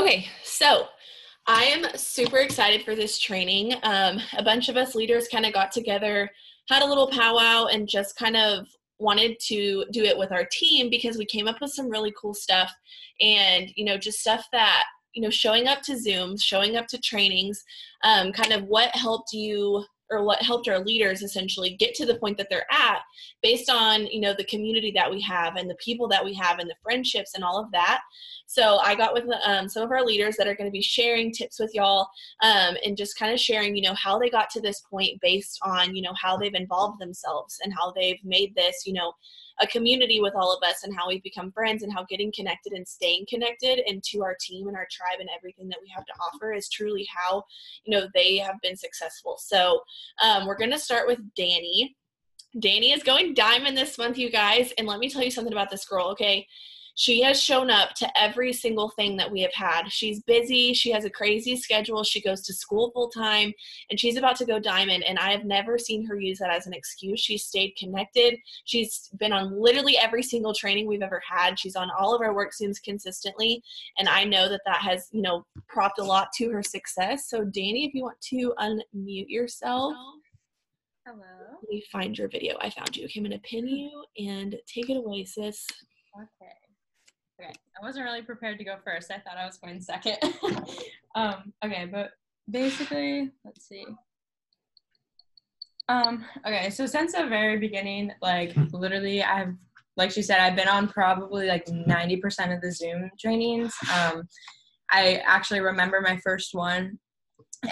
Okay, so I am super excited for this training. A bunch of us leaders kind of got together, had a little powwow, and just kind of wanted to do it with our team because we came up with some really cool stuff and, just stuff that, showing up to Zooms, showing up to trainings, kind of what helped you or what helped our leaders essentially get to the point that they're at based on, the community that we have and the people that we have and the friendships and all of that. So I got with some of our leaders that are going to be sharing tips with y'all and just kind of sharing, how they got to this point based on, how they've involved themselves and how they've made this, a community with all of us and how we've become friends and how getting connected and staying connected into our team and our tribe and everything that we have to offer is truly how, they have been successful. So we're going to start with Danny. Danny is going diamond this month, you guys. And let me tell you something about this girl, okay? She has shown up to every single thing that we have had. She's busy. She has a crazy schedule. She goes to school full time, and she's about to go diamond. And I have never seen her use that as an excuse. She's stayed connected. She's been on literally every single training we've ever had. She's on all of our work Zooms consistently. And I know that that has, propped a lot to her success. So Danny, if you want to unmute yourself. Hello. Let me find your video. I found you. Okay, I'm going to pin you and take it away, sis. Okay, I wasn't really prepared to go first. I thought I was going second. Okay, but basically, let's see. Okay, so since the very beginning, literally like she said, I've been on probably 90% of the Zoom trainings. I actually remember my first one,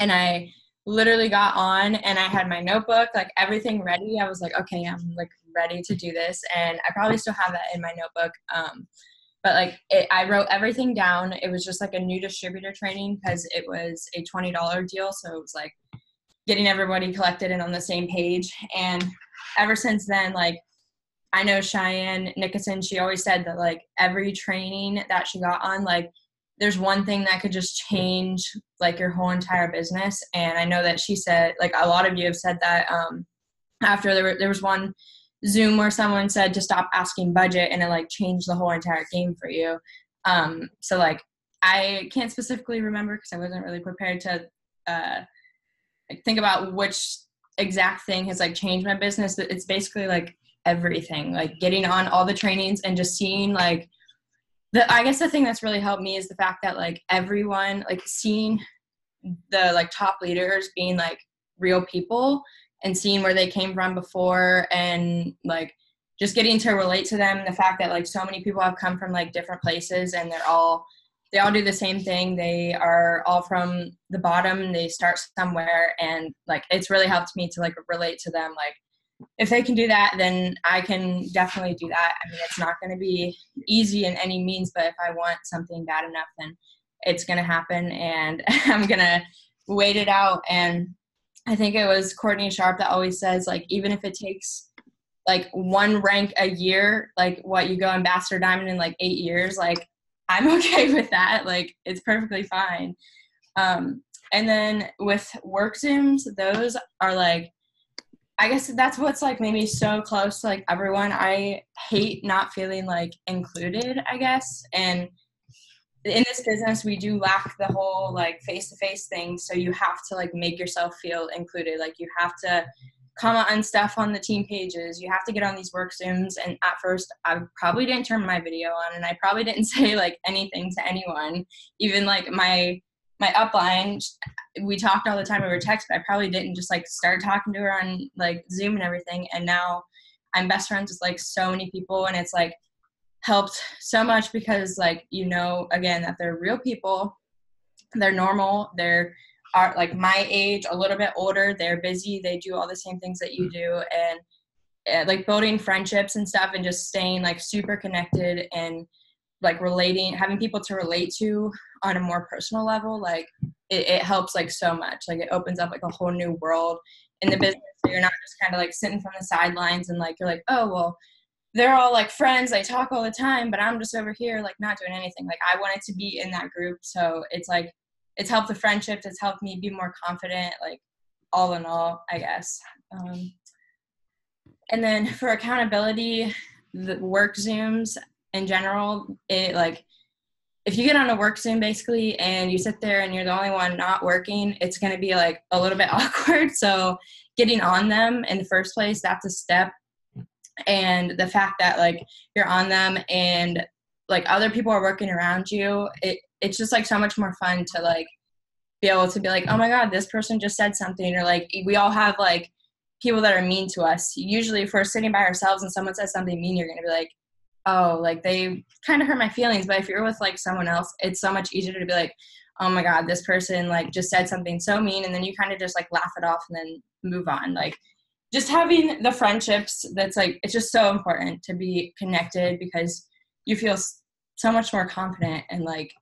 and I literally got on and I had my notebook, everything ready. I was like, okay, I'm ready to do this. And I probably still have that in my notebook. But I wrote everything down. It was just a new distributor training because it was a $20 deal. So it was getting everybody collected and on the same page. And ever since then, I know Cheyenne Nickerson, she always said that every training that she got on, there's one thing that could just change your whole entire business. And I know that she said, a lot of you have said that after there was one Zoom where someone said to stop asking budget, and it changed the whole entire game for you. So I can't specifically remember because I wasn't really prepared to think about which exact thing has changed my business, but it's basically everything, getting on all the trainings and just seeing I guess the thing that's really helped me is the fact that everyone seeing the top leaders being real people and seeing where they came from before, and just getting to relate to them. The fact that so many people have come from different places, and they all do the same thing. They are all from the bottom. They start somewhere, and it's really helped me to relate to them. If they can do that, then I can definitely do that. I mean, it's not going to be easy in any means, but if I want something bad enough, then it's going to happen, and I'm going to wait it out. And I think it was Courtney Sharp that always says, even if it takes one rank a year, what you go ambassador diamond in 8 years, I'm okay with that. It's perfectly fine. And then with work Zooms, those are I guess that's what's maybe so close to everyone. I hate not feeling included, I guess. And in this business, we do lack the whole face-to-face thing. So you have to make yourself feel included. You have to comment on stuff on the team pages. You have to get on these work Zooms. And at first, I probably didn't turn my video on, and I probably didn't say anything to anyone. Even my upline, we talked all the time over text, but I probably didn't just start talking to her on Zoom and everything. And now I'm best friends with so many people, and it's helped so much because again, that they're real people, they're normal, they're my age, a little bit older, they're busy, they do all the same things that you do, and building friendships and stuff, and just staying super connected and relating, having people to relate to on a more personal level, it helps so much. It opens up a whole new world in the business. So you're not just kind of sitting from the sidelines and you're oh, well, they're all friends, they talk all the time, but I'm just over here not doing anything. I wanted to be in that group. So it's it's helped the friendships, it's helped me be more confident, all in all, I guess. And then for accountability, the work Zooms in general, it if you get on a work Zoom basically and you sit there and you're the only one not working, it's going to be like a little bit awkward. So getting on them in the first place, that's a step. And the fact that like you're on them and like other people are working around you, it's just like so much more fun to like be able to be like, oh my God, this person just said something. Or like we all have like people that are mean to us. Usually if we're sitting by ourselves and someone says something mean, you're going to be like, oh, like they kind of hurt my feelings. But if you're with like someone else, it's so much easier to be like, oh my God, this person like just said something so mean. And then you kind of just like laugh it off and then move on. Like just having the friendships, that's like, it's just so important to be connected because you feel so much more confident and like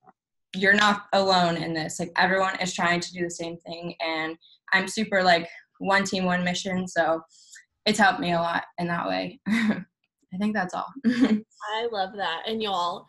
you're not alone in this. Like everyone is trying to do the same thing. And I'm super like one team, one mission. So it's helped me a lot in that way. I think that's all. I love that. And y'all,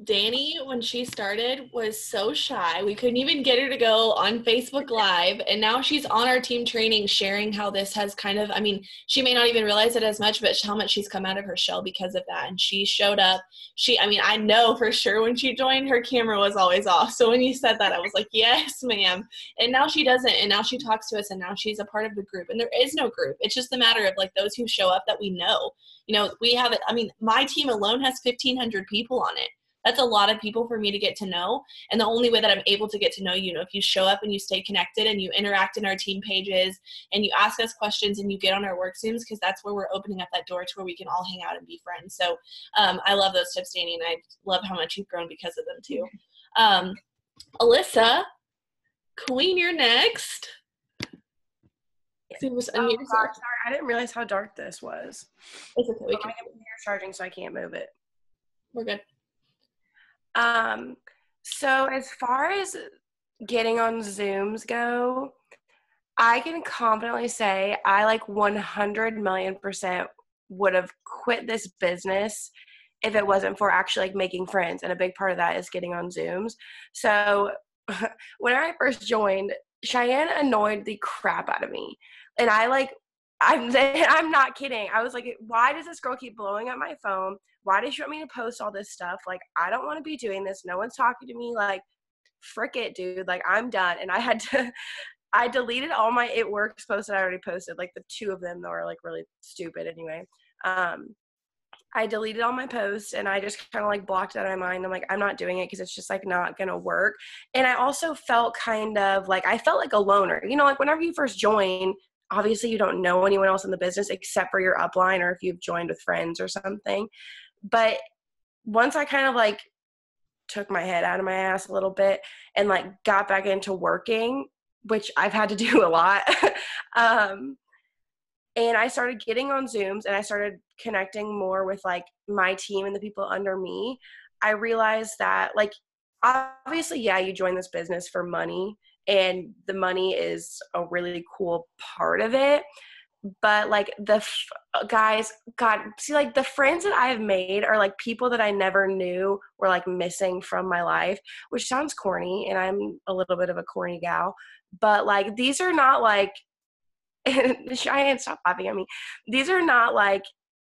Danny, when she started, was so shy. We couldn't even get her to go on Facebook Live. And now she's on our team training, sharing how this has kind of, I mean, she may not even realize it as much, but how much she's come out of her shell because of that. And she showed up. I know for sure when she joined, her camera was always off. So when you said that, I was like, yes, ma'am. And now she doesn't. And now she talks to us and now she's a part of the group. And there is no group. It's just a matter of like those who show up that we know. You know, we have it. I mean, my team alone has 1,500 people on it. That's a lot of people for me to get to know. And the only way that I'm able to get to know you, if you show up and you stay connected and you interact in our team pages and you ask us questions and you get on our work Zooms, because that's where we're opening up that door to where we can all hang out and be friends. So I love those tips, Danny, and I love how much you've grown because of them too. Alyssa, Queen, you're next. Oh, God, sorry. I didn't realize how dark this was. It's okay. My computer's charging, so I can't move it. We're good. So as far as getting on Zooms go, I can confidently say I like 100 million% would have quit this business if it wasn't for actually like making friends. And a big part of that is getting on Zooms. So when I first joined, Cheyenne annoyed the crap out of me. And I'm not kidding. I was like, why does this girl keep blowing up my phone? Why does she want me to post all this stuff? Like, I don't want to be doing this. No one's talking to me. Like, frick it, dude. Like, I'm done. And I deleted all my It Works posts that I already posted. Like, the 2 of them that were, like, really stupid anyway. I deleted all my posts and I just kind of, like, blocked it out of my mind. I'm like, I'm not doing it because it's just, like, not going to work. And I also felt kind of, like, I felt like a loner. You know, like, whenever you first join, obviously you don't know anyone else in the business except for your upline or if you've joined with friends or something. But once I kind of like took my head out of my ass a little bit and like got back into working, which I've had to do a lot, and I started getting on Zooms and I started connecting more with like my team and the people under me, I realized that like, obviously, yeah, you join this business for money and the money is a really cool part of it. But like guys, God, see, like the friends that I've made are like people that I never knew were like missing from my life, which sounds corny, and I'm a little bit of a corny gal. But like these are not like, Cheyenne, stop laughing at me. These are not like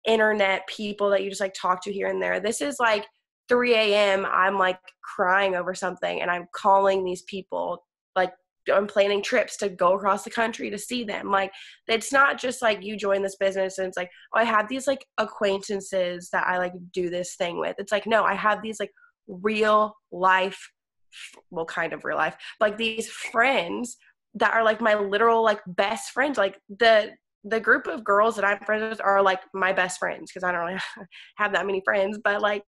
internet people that you just like talk to here and there. This is like 3 a.m. I'm like crying over something, and I'm calling these people like. I'm planning trips to go across the country to see them. Like, it's not just like you join this business and it's like, oh, I have these like acquaintances that I like do this thing with. It's like, no, I have these like real life, well, kind of real life, like these friends that are like my literal like best friends. Like the group of girls that I'm friends with are like my best friends because I don't really have that many friends, but like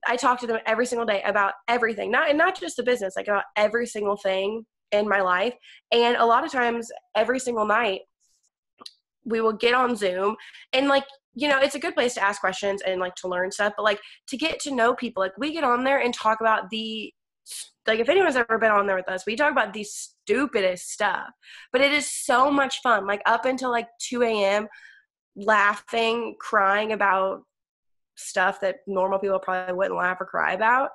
I talk to them every single day about everything, not just the business, like about every single thing in my life. And a lot of times every single night we will get on Zoom and like, you know, it's a good place to ask questions and like to learn stuff, but like to get to know people, like we get on there and talk about like if anyone's ever been on there with us, we talk about the stupidest stuff, but it is so much fun, like up until like 2 a.m. laughing, crying about stuff that normal people probably wouldn't laugh or cry about.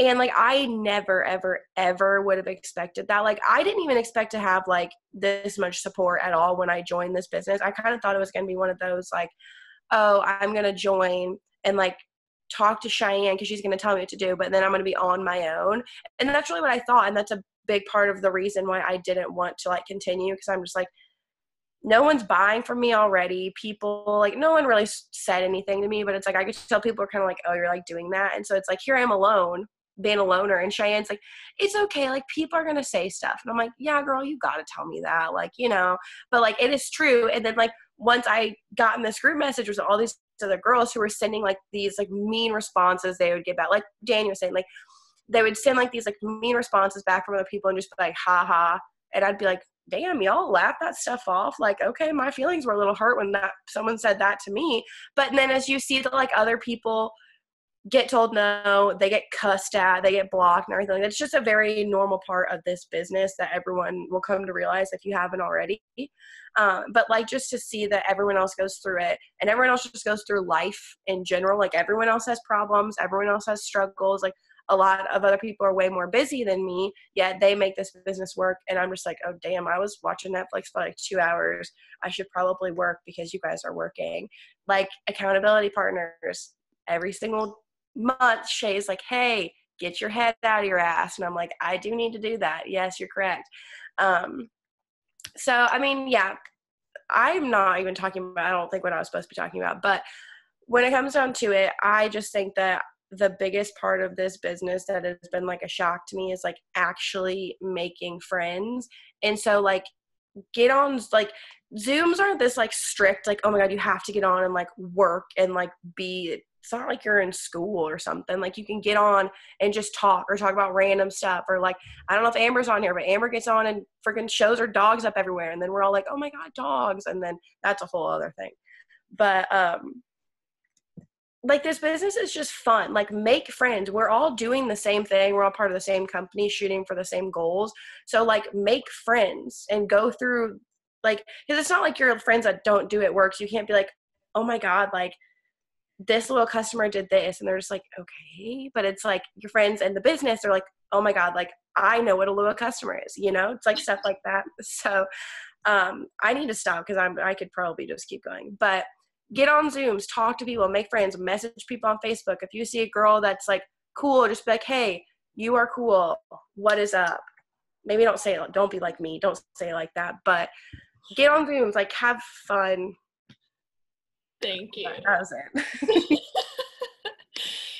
And, like, I never, ever, ever would have expected that. Like, I didn't even expect to have, like, this much support at all when I joined this business. I kind of thought it was going to be one of those, like, oh, I'm going to join and, like, talk to Cheyenne because she's going to tell me what to do, but then I'm going to be on my own. And that's really what I thought. And that's a big part of the reason why I didn't want to like continue, because I'm just like, no one's buying from me already. People, like, no one really said anything to me, but it's like I could tell people are kind of like, oh, you're like doing that. And so it's like, here I am alone, being a loner. And Cheyenne's like, it's okay. Like, people are going to say stuff. And I'm like, yeah, girl, you got to tell me that. Like, you know, but like, it is true. And then like, once I got in this group message with all these other girls who were sending like these like mean responses they would get back, like Daniel was saying, like, they would send like these like mean responses back from other people and just be like, ha ha. And I'd be like, damn, y'all laugh that stuff off. Like, okay, my feelings were a little hurt when someone said that to me. But then as you see that like other people get told no, they get cussed at, they get blocked and everything. It's just a very normal part of this business that everyone will come to realize if you haven't already. But like, just to see that everyone else goes through it, and everyone else just goes through life in general. Like, everyone else has problems, everyone else has struggles. Like, a lot of other people are way more busy than me, yet they make this business work. And I'm just like, oh, damn, I was watching Netflix for like 2 hours. I should probably work because you guys are working. Like, accountability partners, every single month, Shay's like, hey, get your head out of your ass. And I'm like, I do need to do that. Yes, you're correct. So, I mean, yeah, I'm not even talking about, I don't think what I was supposed to be talking about. But when it comes down to it, I just think that the biggest part of this business that has been like a shock to me is like actually making friends. And so like, get on, like, Zooms aren't this like strict, like, oh my God, you have to get on and like work and like be, it's not like you're in school or something. Like, you can get on and just talk or talk about random stuff. Or like, I don't know if Amber's on here, but Amber gets on and freaking shows her dogs up everywhere. And then we're all like, oh my God, dogs. And then that's a whole other thing. But, like, this business is just fun. Like, make friends. We're all doing the same thing. We're all part of the same company, shooting for the same goals. So like, make friends and go through, like, because it's not like your friends that don't do it works. You can't be like, oh my God, like, this little customer did this, and they're just like, okay. But it's like, your friends in the business are like, oh my God, like, I know what a loyal customer is, you know? It's like stuff like that. So I need to stop because I could probably just keep going. But get on Zooms, talk to people, make friends, message people on Facebook. If you see a girl that's like cool, just be like, hey, you are cool. What is up? Maybe don't say it. Don't be like me. Don't say it like that. But get on Zooms, like, have fun. Thank you. That was it.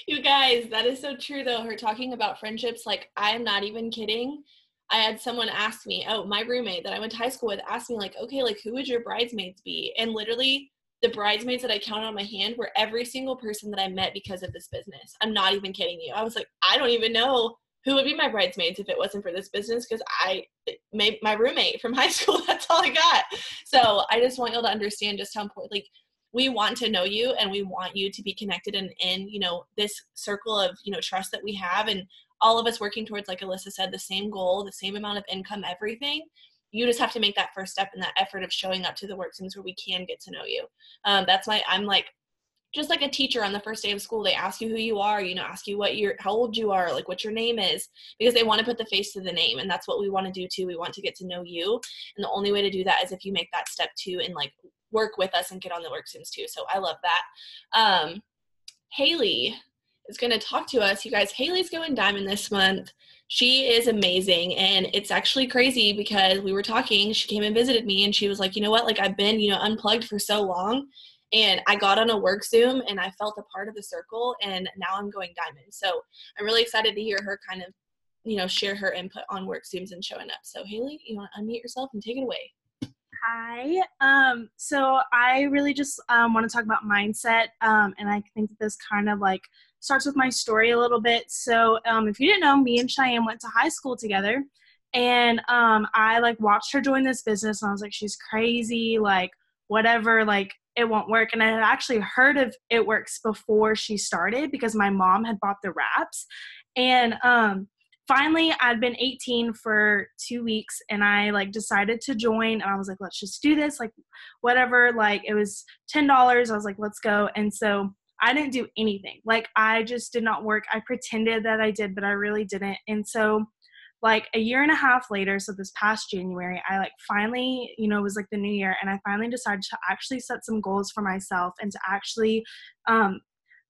You guys, that is so true though. Her talking about friendships, like, I am not even kidding. I had someone ask me, my roommate that I went to high school with asked me, like, okay, like, who would your bridesmaids be? And literally, the bridesmaids that I counted on my hand were every single person that I met because of this business. I'm not even kidding you. I was like, I don't even know who would be my bridesmaids if it wasn't for this business, because my roommate from high school, that's all I got. So I just want y'all to understand just how important, like, we want to know you and we want you to be connected in, you know, this circle of, you know, trust that we have, and all of us working towards, like Alyssa said, the same goal, the same amount of income, everything. You just have to make that first step in that effort of showing up to the work zooms where we can get to know you. I'm like, just like a teacher on the first day of school, they ask you who you are, you know, ask you how old you are, like what your name is, because they want to put the face to the name. And that's what we want to do too. We want to get to know you. And the only way to do that is if you make that step too and like work with us and get on the work zooms too. So I love that. Haley is going to talk to us. You guys, Haley's going diamond this month. She is amazing. And it's actually crazy because we were talking, she came and visited me and she was like, you know what, like, I've been, you know, unplugged for so long, and I got on a work Zoom and I felt a part of the circle, and now I'm going diamond. So I'm really excited to hear her kind of, you know, share her input on work Zooms and showing up. So Haley, you want to unmute yourself and take it away? Hi. So I really just want to talk about mindset, and I think that this kind of like starts with my story a little bit. So if you didn't know, me and Cheyenne went to high school together, and I like watched her join this business, and I was like, she's crazy, like whatever, like it won't work. And I had actually heard of It Works before she started because my mom had bought the wraps, and finally, I'd been 18 for 2 weeks, and I like decided to join, and I was like, let's just do this, like whatever, like it was $10. I was like, let's go. And so I didn't do anything. Like, I just did not work. I pretended that I did, but I really didn't. And so like a year and a half later, so this past January, I like finally, you know, it was like the new year, and I finally decided to actually set some goals for myself and to actually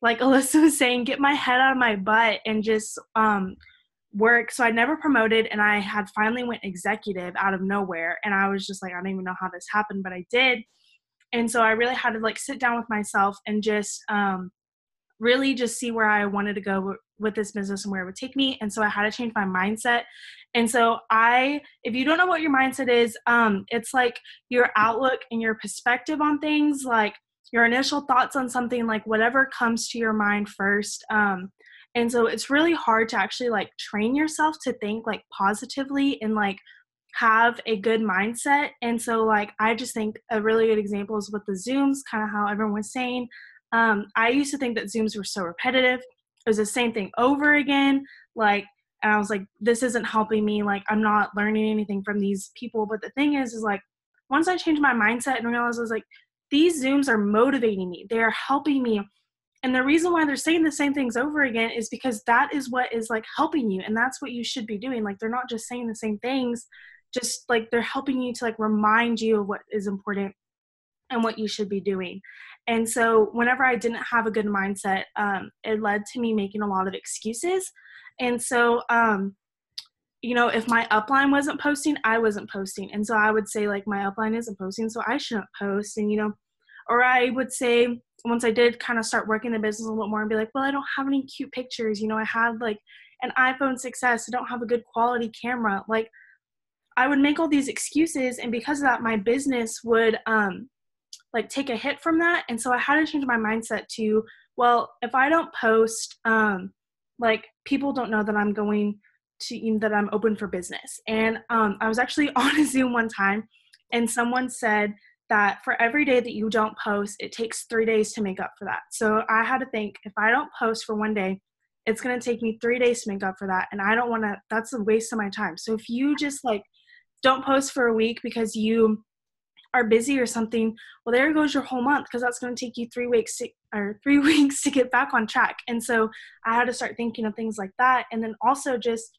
like Alyssa was saying, get my head out of my butt and just work. So I never promoted, and I had finally went executive out of nowhere. And I was just like, I don't even know how this happened, but I did. And so I really had to like sit down with myself and just really just see where I wanted to go with this business and where it would take me. And so I had to change my mindset. And so if you don't know what your mindset is, it's like your outlook and your perspective on things, like your initial thoughts on something, like whatever comes to your mind first. And so it's really hard to actually like train yourself to think like positively and like have a good mindset. And so like I just think a really good example is with the Zooms, kind of how everyone was saying. I used to think that Zooms were so repetitive. It was the same thing over again. Like, and I was like, this isn't helping me. Like, I'm not learning anything from these people. But the thing is like, once I changed my mindset and realized I was like, these Zooms are motivating me. They are helping me. And the reason why they're saying the same things over again is because that is what is like helping you. And that's what you should be doing. Like, they're not just saying the same things, just like they're helping you to like remind you of what is important and what you should be doing. And so whenever I didn't have a good mindset, it led to me making a lot of excuses. And so, if my upline wasn't posting, I wasn't posting. And so I would say like, my upline isn't posting, so I shouldn't post. And, or I would say, once I did kind of start working the business a little bit more and be like, well, I don't have any cute pictures. I had like an iPhone 6S. I don't have a good quality camera. Like, I would make all these excuses. And because of that, my business would, like take a hit from that. And so I had to change my mindset to, well, if I don't post, like people don't know that I'm going to, that I'm open for business. And I was actually on a Zoom one time, and someone said that for every day that you don't post, it takes 3 days to make up for that. So I had to think, if I don't post for one day, it's going to take me 3 days to make up for that. And I don't want to, that's a waste of my time. So if you just like don't post for a week because you are busy or something, well, there goes your whole month, because that's going to take you 3 weeks to get back on track. And so I had to start thinking of things like that. And then also just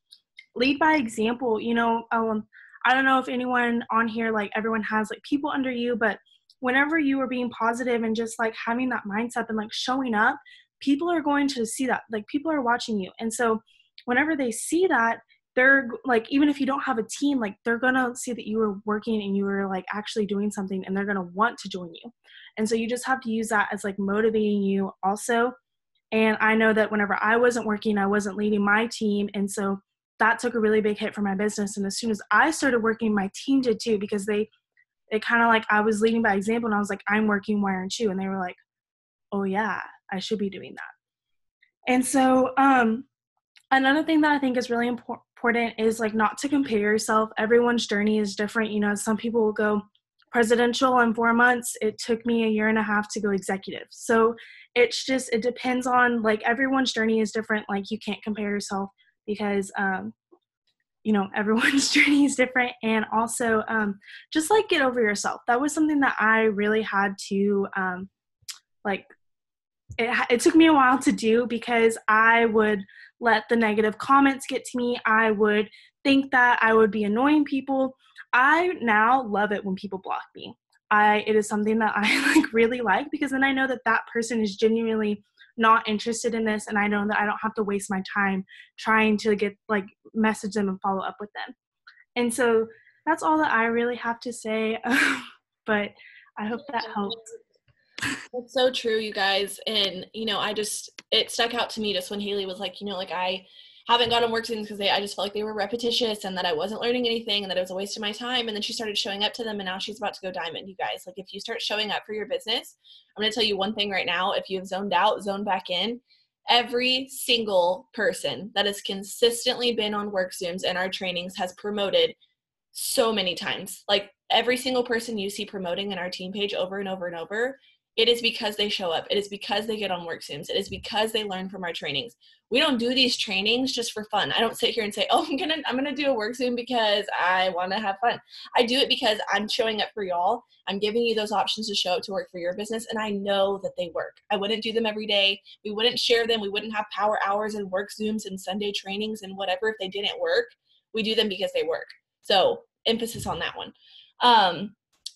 lead by example. I don't know if anyone on here, like everyone has like people under you, but whenever you are being positive and just like having that mindset and like showing up, people are going to see that. Like, people are watching you. And so whenever they see that, they're like, even if you don't have a team, like they're going to see that you were working and you were like actually doing something, and they're going to want to join you. And so you just have to use that as like motivating you also. And I know that whenever I wasn't working, I wasn't leading my team. And so that took a really big hit for my business. And as soon as I started working, my team did too, because it kind of like, I was leading by example, and I was like, I'm working, why aren't you? And they were like, oh yeah, I should be doing that. And so, another thing that I think is really important is like not to compare yourself. Everyone's journey is different. Some people will go presidential in 4 months. It took me 1.5 years to go executive. So it depends on, like, everyone's journey is different. Like, you can't compare yourself because, everyone's journey is different. And also just like get over yourself. That was something that I really had to it took me a while to do, because I would let the negative comments get to me. I would think that I would be annoying people. I now love it when people block me. It is something that I like really like, because then I know that that person is genuinely not interested in this, and I know that I don't have to waste my time trying to get like message them and follow up with them. And so that's all that I really have to say. But I hope that helped. That's so true, you guys. And, it stuck out to me just when Haley was like, I haven't gotten work Zooms because I just felt like they were repetitious and that I wasn't learning anything and that it was a waste of my time. And then she started showing up to them, and now she's about to go diamond, you guys. Like, if you start showing up for your business, I'm going to tell you one thing right now. If you have zoned out, zone back in. Every single person that has consistently been on work Zooms and our trainings has promoted so many times. Like, every single person you see promoting in our team page over and over and over, it is because they show up. It is because they get on work Zooms. It is because they learn from our trainings. We don't do these trainings just for fun. I don't sit here and say, oh, I'm gonna do a work Zoom because I want to have fun. I do it because I'm showing up for y'all. I'm giving you those options to show up to work for your business, and I know that they work. I wouldn't do them every day. We wouldn't share them. We wouldn't have power hours and work Zooms and Sunday trainings and whatever if they didn't work. We do them because they work. So emphasis on that one.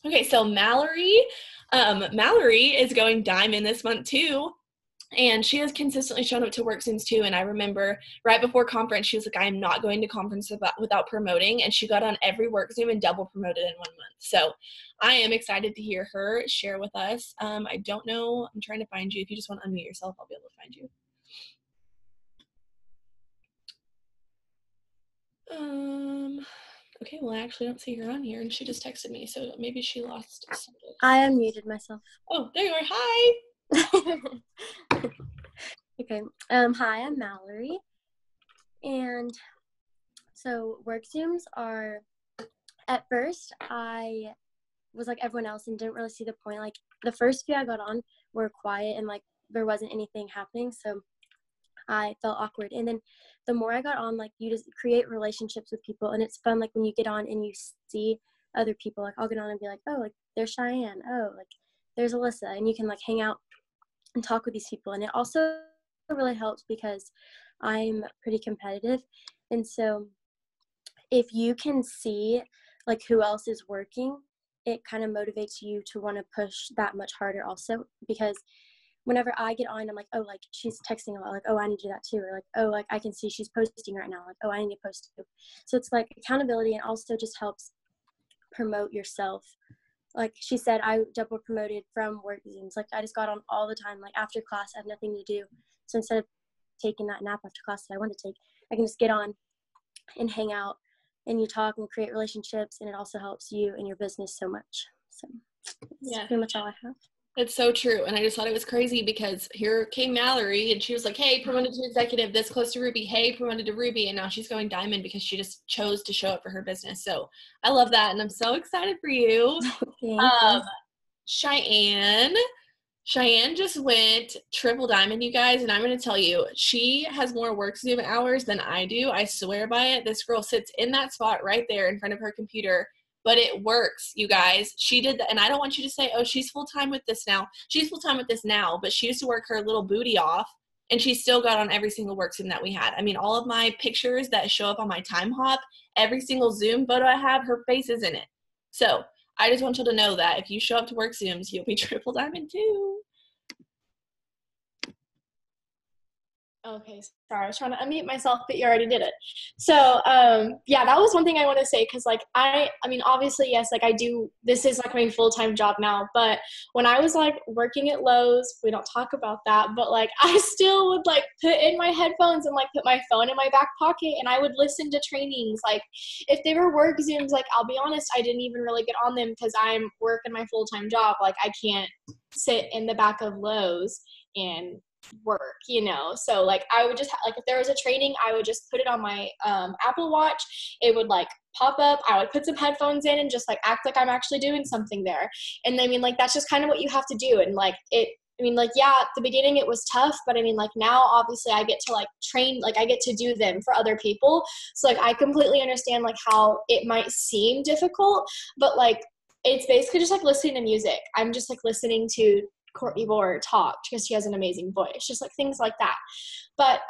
Okay, so Mallory is going diamond this month too. And she has consistently shown up to work Zooms too. And I remember right before conference, she was like, I am not going to conference without promoting. And she got on every work Zoom and double promoted in 1 month. So I am excited to hear her share with us. I don't know. I'm trying to find you. If you just want to unmute yourself, I'll be able to find you. Okay, well, I actually don't see her on here, and she just texted me, so maybe she lost something. I unmuted myself. Oh, there you are. Hi. Okay. Hi, I'm Mallory. And so work Zooms are, at first, I was like everyone else and didn't really see the point. Like the first few I got on were quiet and like there wasn't anything happening. So I felt awkward. And then the more I got on, like you just create relationships with people, and it's fun. Like when you get on and you see other people, like I'll get on and be like, oh, like there's Cheyenne. Oh, like there's Alyssa, and you can like hang out and talk with these people. And it also really helps because I'm pretty competitive. And so if you can see like who else is working, it kind of motivates you to want to push that much harder also, because whenever I get on, I'm like, oh, like she's texting a lot, like, oh, I need to do that too. Or like, oh, like I can see she's posting right now. Like, oh, I need to post too. So it's like accountability, and also just helps promote yourself. Like she said, I double promoted from work Zooms. Like I just got on all the time. Like after class, I have nothing to do. So instead of taking that nap after class that I want to take, I can just get on and hang out, and you talk and create relationships, and it also helps you and your business so much. So that's pretty much all I have. It's so true. And I just thought it was crazy because here came Mallory and she was like, hey, promoted to executive this close to Ruby. Hey, promoted to Ruby. And now she's going diamond because she just chose to show up for her business. So I love that. And I'm so excited for you. Cheyenne just went triple diamond, you guys. And I'm going to tell you, she has more work Zoom hours than I do. I swear by it. This girl sits in that spot right there in front of her computer. But it works, you guys. She did that. And I don't want you to say, oh, she's full-time with this now. She's full-time with this now, but she used to work her little booty off, and she still got on every single work Zoom that we had. I mean, all of my pictures that show up on my time hop, every single Zoom photo I have, her face is in it. So I just want you to know that if you show up to work Zooms, you'll be triple diamond too. Okay, sorry, I was trying to unmute myself, but you already did it. So, yeah, that was one thing I want to say, because, like, I mean, obviously, yes, like, this is, like, my full-time job now, but when I was, like, working at Lowe's, we don't talk about that, but, like, I still would, like, put in my headphones and, like, put my phone in my back pocket, and I would listen to trainings. Like, if they were work Zooms, like, I'll be honest, I didn't even really get on them because I'm working my full-time job. Like, I can't sit in the back of Lowe's and work, you know. So like I would just like if there was a training, I would just put it on my Apple Watch. It would like pop up. I would put some headphones in and just like act like I'm actually doing something there. And I mean, like that's just kind of what you have to do. And like yeah, at the beginning it was tough, but I mean like now obviously I get to like train, like I get to do them for other people. So like I completely understand like how it might seem difficult, but like it's basically just like listening to music. I'm just like listening to Courtney Bohr talk because she has an amazing voice, just like things like that. But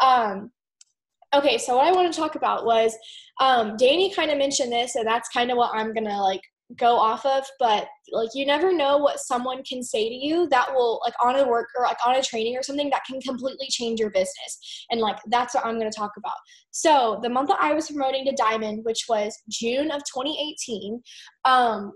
okay, so what I want to talk about was Danny kind of mentioned this, and that's kind of what I'm gonna like go off of. But like you never know what someone can say to you that will like on a work or like on a training or something that can completely change your business. And like that's what I'm going to talk about. So the month that I was promoting to diamond, which was June of 2018,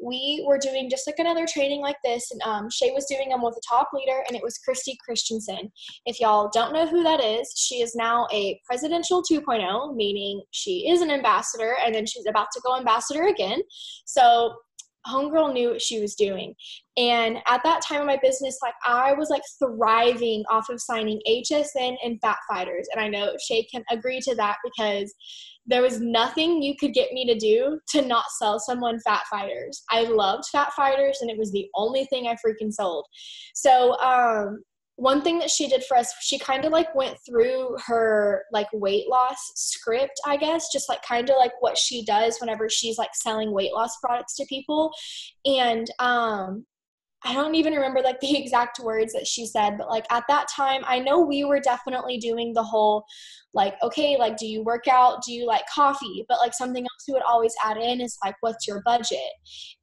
we were doing just like another training like this, and Shay was doing them with a top leader, and it was Christy Christensen. If y'all don't know who that is, she is now a presidential 2.0, meaning she is an ambassador, and then she's about to go ambassador again. So homegirl knew what she was doing. And at that time of my business, like I was like thriving off of signing HSN and Fat Fighters. And I know Shay can agree to that because there was nothing you could get me to do to not sell someone Fat Fighters. I loved Fat Fighters, and it was the only thing I freaking sold. So, one thing that she did for us, she kind of like went through her like weight loss script, I guess, just like kind of like what she does whenever she's like selling weight loss products to people. And I don't even remember like the exact words that she said, but like at that time, I know we were definitely doing the whole like, okay, like, do you work out? Do you like coffee? But like something else we would always add in is like, what's your budget?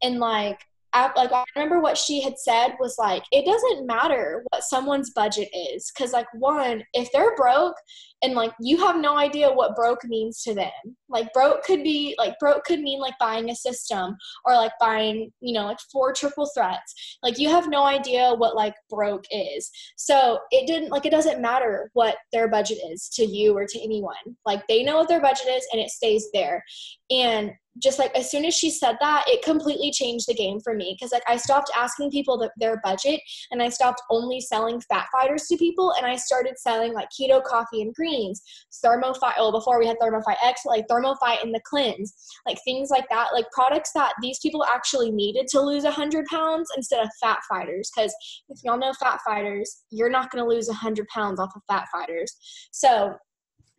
And like, like I remember what she had said was like, it doesn't matter what someone's budget is, because like, one, if they're broke and like you have no idea what broke means to them, like broke could mean like buying a system or like buying, you know, like 4 triple threats. Like you have no idea what like broke is. So it doesn't matter what their budget is to you or to anyone. Like they know what their budget is and it stays there. And just like as soon as she said that, it completely changed the game for me, because like I stopped asking people their budget, and I stopped only selling fat fighters to people, and I started selling like keto coffee and greens, Thermophyte, before we had Thermophyte X, like Thermophyte and the cleanse, like things like that, like products that these people actually needed to lose 100 pounds instead of fat fighters. Because if y'all know fat fighters, you're not going to lose 100 pounds off of fat fighters. So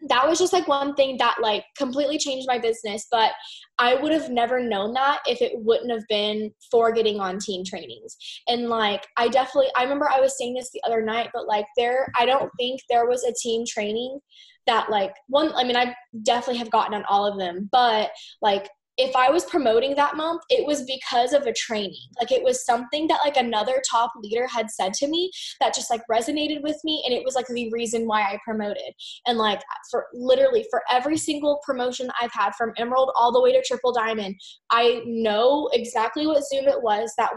that was just like one thing that like completely changed my business. But I would have never known that if it wouldn't have been for getting on team trainings. And like I remember I was saying this the other night, but like I don't think there was a team training that like I definitely have gotten on all of them, but like if I was promoting that month, it was because of a training. Like it was something that like another top leader had said to me that just like resonated with me. And it was like the reason why I promoted. And like for every single promotion I've had from Emerald all the way to Triple Diamond, I know exactly what Zoom it was that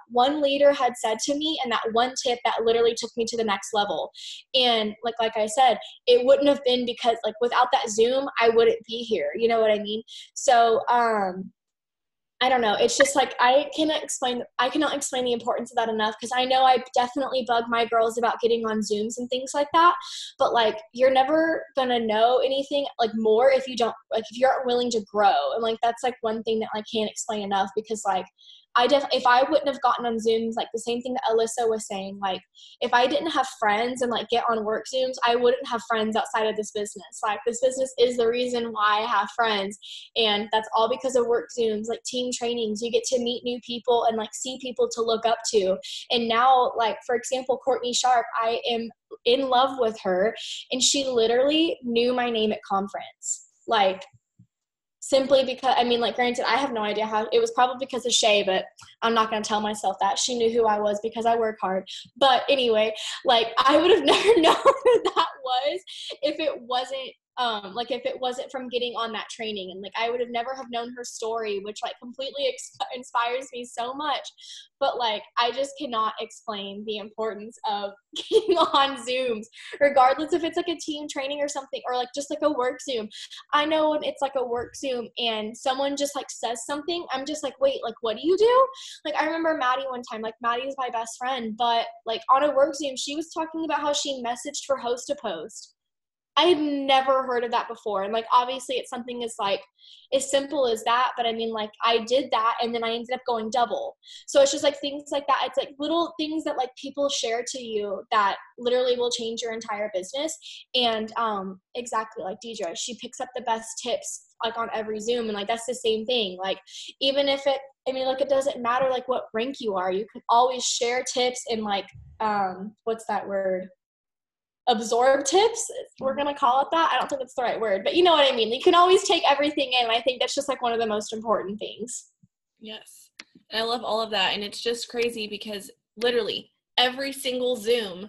one leader had said to me, and that one tip that literally took me to the next level. And like I said, it wouldn't have been because like without that Zoom, I wouldn't be here. You know what I mean? So, I don't know. It's just like I cannot explain the importance of that enough, because I know I definitely bug my girls about getting on Zooms and things like that. But like you're never gonna know anything like more if you aren't willing to grow. And like that's like one thing that I can't explain enough, because like if I wouldn't have gotten on Zooms, like the same thing that Alyssa was saying, like if I didn't have friends and like get on work Zooms, I wouldn't have friends outside of this business. Like this business is the reason why I have friends, and that's all because of work Zooms, like team trainings. You get to meet new people and like see people to look up to. And now, like for example, Courtney Sharp, I am in love with her, and she literally knew my name at conference. Like simply because, like granted, I have no idea how, it was probably because of Shay, but I'm not going to tell myself that. She knew who I was because I work hard. But anyway, like I would have never known who that was if it wasn't from getting on that training. And like I would have never have known her story, which like completely inspires me so much. But like I just cannot explain the importance of getting on Zooms, regardless if it's like a team training or something, or like just like a work Zoom. I know when it's like a work Zoom and someone just like says something, I'm just like, wait, like what do you do? Like I remember Maddie one time, like Maddie is my best friend, but like on a work Zoom, she was talking about how she messaged for host to post. I had never heard of that before. And like, obviously it's something as like, as simple as that. But I mean, like I did that and then I ended up going double. So it's just like things like that. It's like little things that like people share to you that literally will change your entire business. And exactly like Deidre, she picks up the best tips like on every Zoom. And like, that's the same thing. Like, even if it doesn't matter like what rank you are, you can always share tips and like, what's that word? Absorb tips, we're going to call it that. I don't think that's the right word, but you know what I mean. You can always take everything in. And I think that's just like one of the most important things. Yes. And I love all of that. And it's just crazy because literally every single Zoom,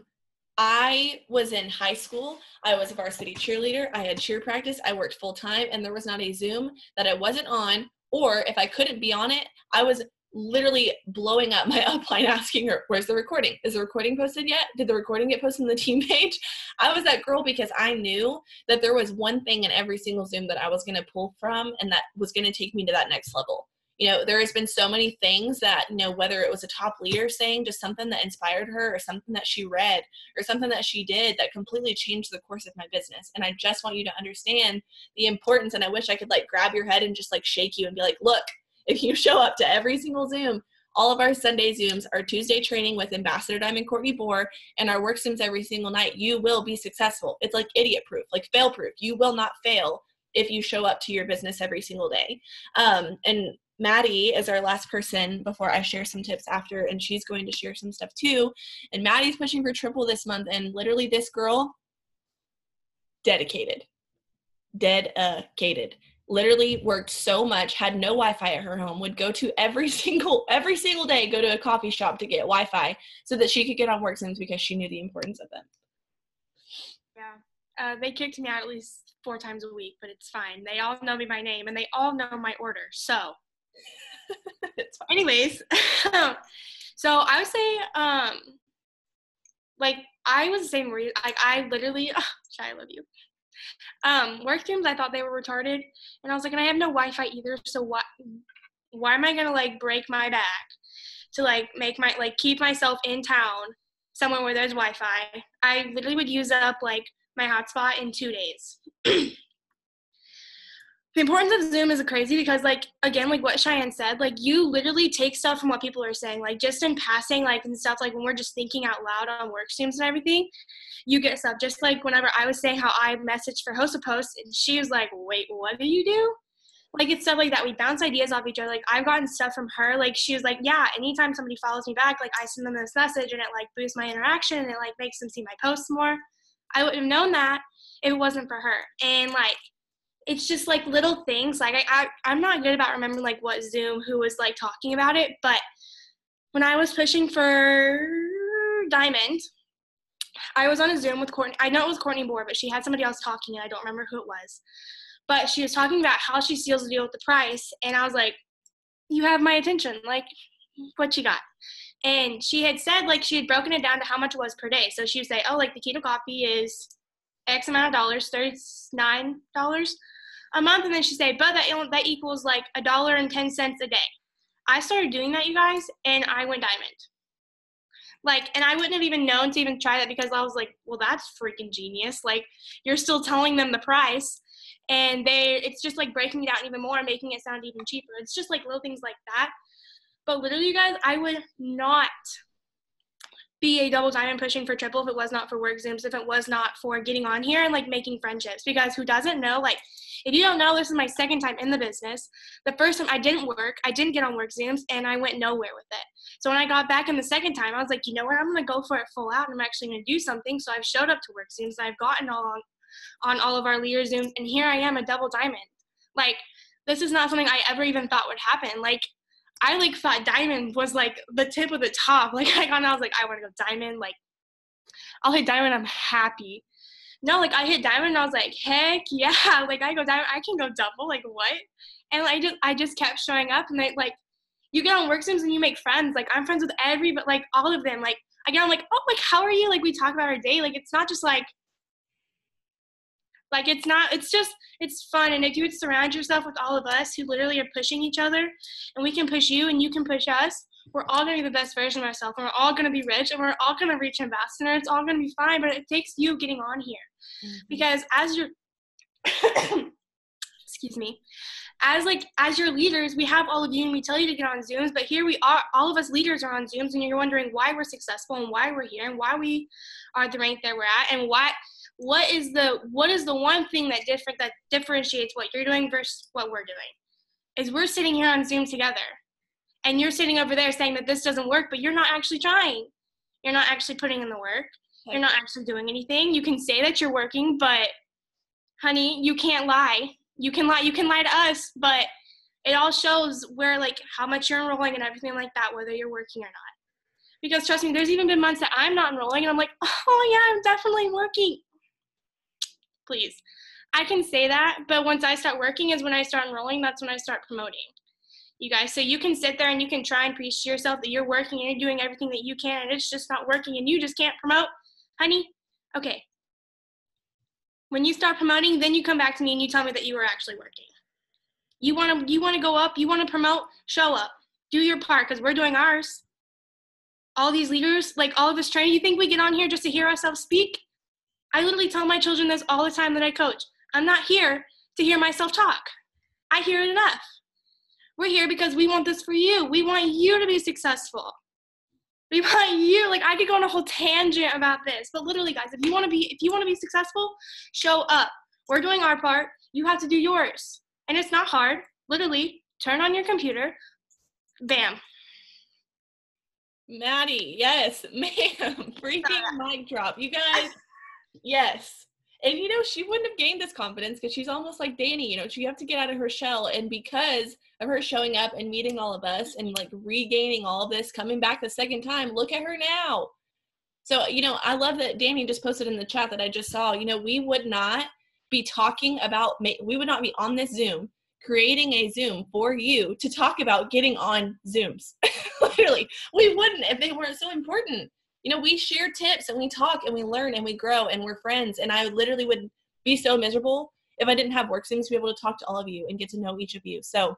I was in high school. I was a varsity cheerleader. I had cheer practice. I worked full time, and there was not a Zoom that I wasn't on, or if I couldn't be on it, I was literally blowing up my upline asking her, where's the recording? Is the recording posted yet? Did the recording get posted on the team page? I was that girl because I knew that there was one thing in every single Zoom that I was going to pull from, and that was going to take me to that next level. You know, there has been so many things that, you know, whether it was a top leader saying just something that inspired her or something that she read or something that she did that completely changed the course of my business. And I just want you to understand the importance. And I wish I could like grab your head and just like shake you and be like, look, if you show up to every single Zoom, all of our Sunday Zooms, our Tuesday training with Ambassador Diamond Courtney Bohr, and our work Zooms every single night, you will be successful. It's like idiot proof, like fail proof. You will not fail if you show up to your business every single day. And Maddie is our last person before I share some tips after, and she's going to share some stuff too. And Maddie's pushing for triple this month, and literally this girl, dedicated. literally worked so much, had no Wi-Fi at her home, would go to every single day, go to a coffee shop to get Wi-Fi so that she could get on work Zooms because she knew the importance of them. Yeah. They kicked me out at least 4 times a week, but it's fine. They all know me by name, and they all know my order. So, anyways, so I would say, like, I was the same reason. Like, I literally, Shy, I love you. Work Zooms, I thought they were retarded, and I was like, and I have no Wi-Fi either, so why am I gonna, like, break my back to, like, keep myself in town somewhere where there's Wi-Fi? I literally would use up, like, my hotspot in 2 days. The importance of Zoom is crazy because, like, again, like what Cheyenne said, like, you literally take stuff from what people are saying, like, just in passing, like, and stuff, like, when we're just thinking out loud on work Zooms and everything, you get stuff. Just like whenever I was saying how I messaged for host a post, and she was like, wait, what do you do? Like, it's stuff like that. We bounce ideas off each other. Like, I've gotten stuff from her. Like, she was like, yeah, anytime somebody follows me back, like, I send them this message, and it, like, boosts my interaction, and it, like, makes them see my posts more. I wouldn't have known that if it wasn't for her. And, like, it's just, like, little things. Like, I'm not good about remembering, like, what Zoom, who was, like, talking about it. But when I was pushing for Diamond, I was on a Zoom with Courtney. I know it was Courtney Bohr, but she had somebody else talking, and I don't remember who it was. But she was talking about how she seals the deal with the price. And I was like, you have my attention. Like, what you got? And she had said, like, she had broken it down to how much it was per day. So she would say, oh, like, the keto coffee is X amount of dollars, $39 a month. And then she'd say, but that equals, like, $1.10 a day. I started doing that, you guys, and I went Diamond. Like, and I wouldn't have even known to even try that because I was like, well, that's freaking genius. Like, you're still telling them the price, and it's just, like, breaking it down even more and making it sound even cheaper. It's just, like, little things like that. But literally, you guys, I would not be a double Diamond pushing for triple if it was not for work Zooms, if it was not for getting on here and, like, making friendships. Because who doesn't know, like, if you don't know, this is my second time in the business. The first time I didn't get on work Zooms, and I went nowhere with it. So when I got back in the second time, I was like, you know what, I'm going to go for it full out, and I'm actually going to do something. So I've showed up to work Zooms, and I've gotten on all of our leader Zooms, and here I am, a double Diamond. Like, this is not something I ever even thought would happen. Like, I, like, thought Diamond was, like, the tip of the top. Like, I was like, I want to go Diamond. Like, I'll hit Diamond, I'm happy. No, like, I hit Diamond, and I was like, heck yeah. Like, I go Diamond, I can go double. Like, what? And I just kept showing up, and like, you get on work Zooms and you make friends. Like, I'm friends with all of them. Like, I get on, like, oh, like, how are you? Like, we talk about our day. Like, it's not just, like, it's fun. And if you would surround yourself with all of us who literally are pushing each other, and we can push you and you can push us, we're all going to be the best version of ourselves, and we're all going to be rich, and we're all going to reach ambassador. It's all going to be fine, but it takes you getting on here. Mm-hmm. Because as your excuse me, as your leaders, we have all of you, and we tell you to get on Zooms, but here we are, all of us leaders are on Zooms, and you're wondering why we're successful and why we're here and why we are the rank that we're at, and what is the one thing that differentiates what you're doing versus what we're doing, is we're sitting here on Zoom together, and you're sitting over there saying that this doesn't work, but you're not actually trying. You're not actually putting in the work. You're not actually doing anything. You can say that you're working, but honey, you can't lie. You can lie to us, but it all shows where, like, how much you're enrolling and everything like that, whether you're working or not. Because trust me, there's even been months that I'm not enrolling, and I'm like, oh yeah, I'm definitely working. Please. I can say that, but once I start working is when I start enrolling. That's when I start promoting. You guys, so you can sit there and you can try and preach to yourself that you're working and you're doing everything that you can, and it's just not working and you just can't promote. Honey, okay. When you start promoting, then you come back to me and you tell me that you were actually working. You want to go up, you want to promote, show up. Do your part, because we're doing ours. All these leaders, like all of this training, you think we get on here just to hear ourselves speak? I literally tell my children this all the time that I coach. I'm not here to hear myself talk. I hear it enough. We're here because we want this for you. We want you to be successful. We want you, like, I could go on a whole tangent about this, but literally, guys, if you want to be successful, show up. We're doing our part. You have to do yours. And it's not hard. Literally, turn on your computer. Bam. Maddie, yes, ma'am. Freaking mic drop. You guys, yes. And, she wouldn't have gained this confidence because she's almost like Danny, she have to get out of her shell. And because of her showing up and meeting all of us and like regaining all of this, coming back the second time, look at her now. So, I love that Danny just posted in the chat that I just saw, we would not be we would not be on this Zoom, creating a Zoom for you to talk about getting on Zooms. Literally, we wouldn't if they weren't so important. We share tips and we talk and we learn and we grow and we're friends. And I literally would be so miserable if I didn't have work Zooms to be able to talk to all of you and get to know each of you. So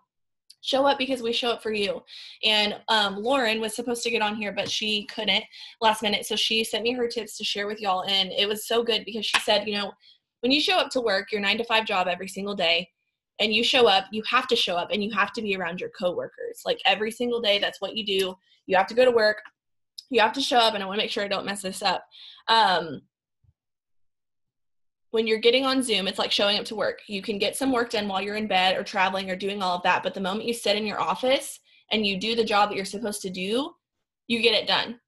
show up because we show up for you. And Lauren was supposed to get on here, but she couldn't last minute. So she sent me her tips to share with y'all. And it was so good because she said, when you show up to work, your 9-to-5 job every single day, and you show up, you have to show up and you have to be around your coworkers. Like every single day, that's what you do. You have to go to work. You have to show up, and I want to make sure I don't mess this up. When you're getting on Zoom, it's like showing up to work. You can get some work done while you're in bed or traveling or doing all of that, but the moment you sit in your office and you do the job that you're supposed to do, you get it done.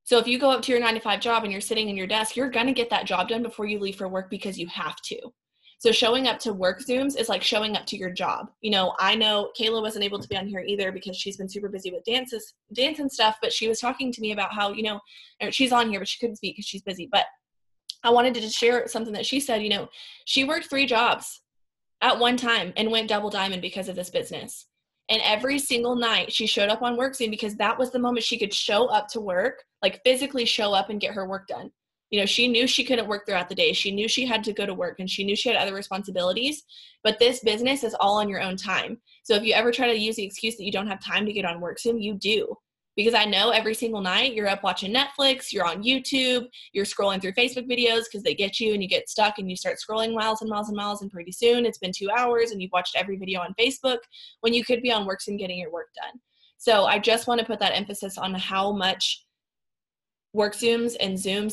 So if you go up to your 9-to-5 job and you're sitting in your desk, you're going to get that job done before you leave for work because you have to. So showing up to work Zooms is like showing up to your job. I know Kayla wasn't able to be on here either because she's been super busy with dance and stuff, but she was talking to me about how, she's on here, but she couldn't speak because she's busy. But I wanted to share something that she said, she worked 3 jobs at one time and went double diamond because of this business. And every single night she showed up on work Zoom because that was the moment she could show up to work, like physically show up and get her work done. She knew she couldn't work throughout the day. She knew she had to go to work and she knew she had other responsibilities, but this business is all on your own time. So if you ever try to use the excuse that you don't have time to get on work Zoom, you do. Because I know every single night you're up watching Netflix, you're on YouTube, you're scrolling through Facebook videos because they get you and you get stuck and you start scrolling miles and miles and miles, and pretty soon it's been 2 hours and you've watched every video on Facebook when you could be on work Zoom getting your work done. So I just want to put that emphasis on how much work Zooms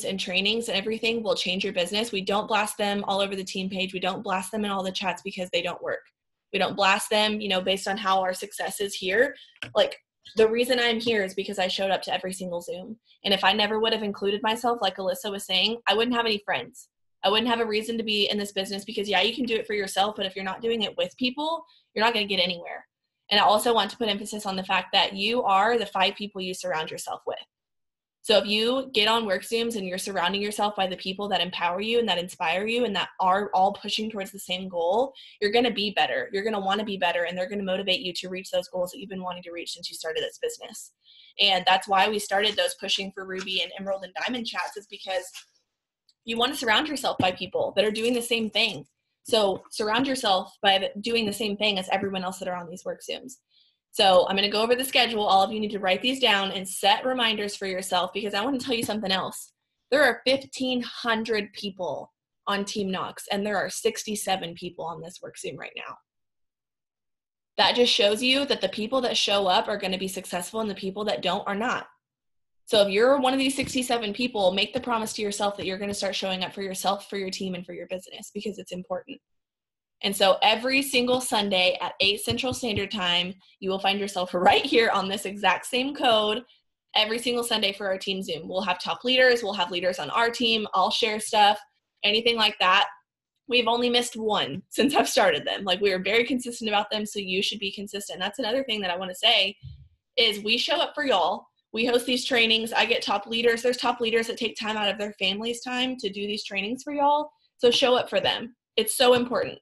and trainings and everything will change your business. We don't blast them all over the team page. We don't blast them in all the chats because they don't work. We don't blast them, based on how our success is here. Like, the reason I'm here is because I showed up to every single Zoom. And if I never would have included myself, like Alyssa was saying, I wouldn't have any friends. I wouldn't have a reason to be in this business because, yeah, you can do it for yourself, but if you're not doing it with people, you're not going to get anywhere. And I also want to put emphasis on the fact that you are the 5 people you surround yourself with. So if you get on work Zooms and you're surrounding yourself by the people that empower you and that inspire you and that are all pushing towards the same goal, you're going to be better. You're going to want to be better, and they're going to motivate you to reach those goals that you've been wanting to reach since you started this business. And that's why we started those Pushing for Ruby and Emerald and Diamond chats, is because you want to surround yourself by people that are doing the same thing. So surround yourself by doing the same thing as everyone else that are on these work Zooms. So I'm going to go over the schedule. All of you need to write these down and set reminders for yourself, because I want to tell you something else. There are 1,500 people on Team Knox, and there are 67 people on this work Zoom right now. That just shows you that the people that show up are going to be successful and the people that don't are not. So if you're one of these 67 people, make the promise to yourself that you're going to start showing up for yourself, for your team, and for your business, because it's important. And so every single Sunday at 8 Central Standard Time, you will find yourself right here on this exact same code every single Sunday for our team Zoom. We'll have top leaders. We'll have leaders on our team. I'll share stuff, anything like that. We've only missed one since I've started them. Like, we are very consistent about them, so you should be consistent. That's another thing that I want to say is we show up for y'all. We host these trainings. I get top leaders. There's top leaders that take time out of their family's time to do these trainings for y'all. So show up for them. It's so important.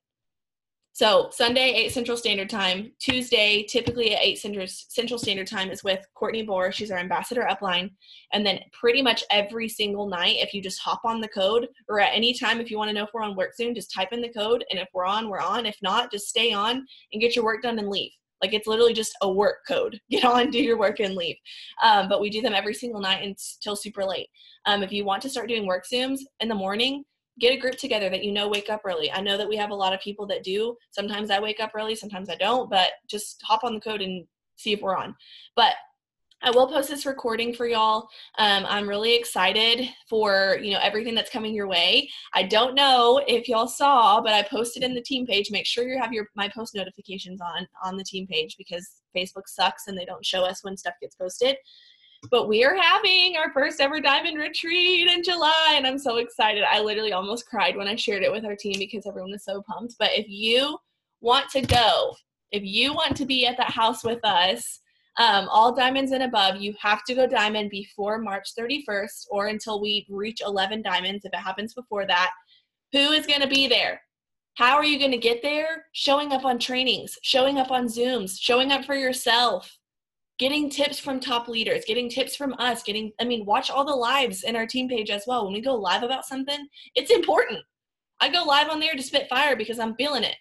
So Sunday, 8 Central Standard Time. Tuesday, typically at 8 Central Standard Time, is with Courtney Bohr. She's our ambassador upline. And then pretty much every single night, if you just hop on the code, or at any time if you want to know if we're on work Zoom, just type in the code. And if we're on, we're on. If not, just stay on and get your work done and leave. Like, it's literally just a work code. Get on, do your work, and leave. But we do them every single night until super late. If you want to start doing work Zooms in the morning, get a group together that wake up early. I know that we have a lot of people that do. Sometimes I wake up early, sometimes I don't, but just hop on the code and see if we're on. But I will post this recording for y'all. I'm really excited for, everything that's coming your way. I don't know if y'all saw, but I posted in the team page. Make sure you have my post notifications on the team page, because Facebook sucks and they don't show us when stuff gets posted. But we are having our first ever diamond retreat in July, and I'm so excited. I literally almost cried when I shared it with our team because everyone was so pumped. But if you want to go, if you want to be at that house with us, all diamonds and above, you have to go diamond before March 31st or until we reach 11 diamonds. If it happens before that, who is going to be there? How are you going to get there? Showing up on trainings, showing up on Zooms, showing up for yourself, getting tips from top leaders, getting tips from us, watch all the lives in our team page as well. When we go live about something, it's important. I go live on there to spit fire because I'm feeling it.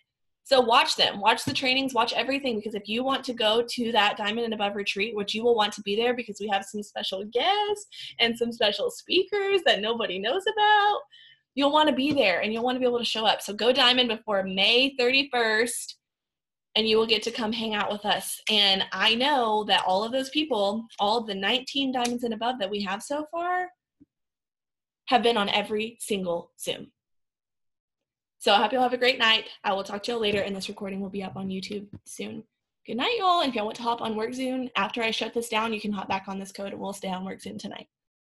So watch them, watch the trainings, watch everything, because if you want to go to that diamond and above retreat, which you will want to be there because we have some special guests and some special speakers that nobody knows about, you'll want to be there and you'll want to be able to show up. So go diamond before May 31st and you will get to come hang out with us. And I know that all of those people, all of the 19 diamonds and above that we have so far, have been on every single Zoom. So I hope you'll have a great night. I will talk to you all later, and this recording will be up on YouTube soon. Good night, y'all. And if y'all want to hop on WorkZoom after I shut this down, you can hop back on this code and we'll stay on WorkZoom tonight.